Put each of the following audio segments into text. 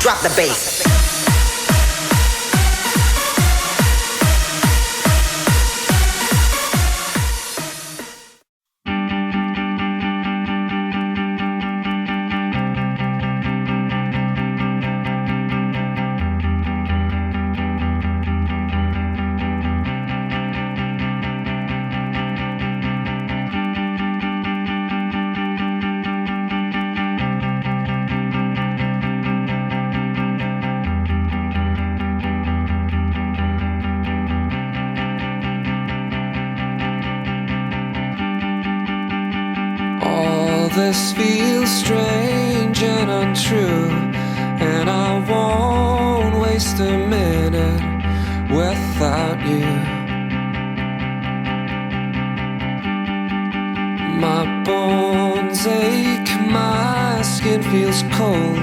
Drop the bass. This feels strange and untrue, and I won't waste a minute without you. My bones ache, my skin feels cold,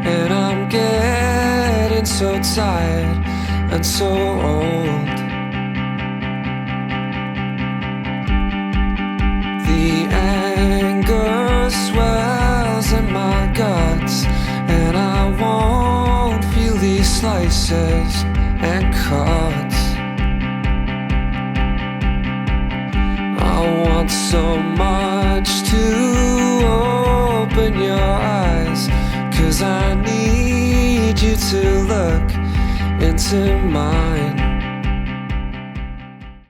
and I'm getting so tired and so old. The anger swells in my guts, and I won't feel these slices and cuts. I want so much to open your eyes, 'cause I need you to look into mine.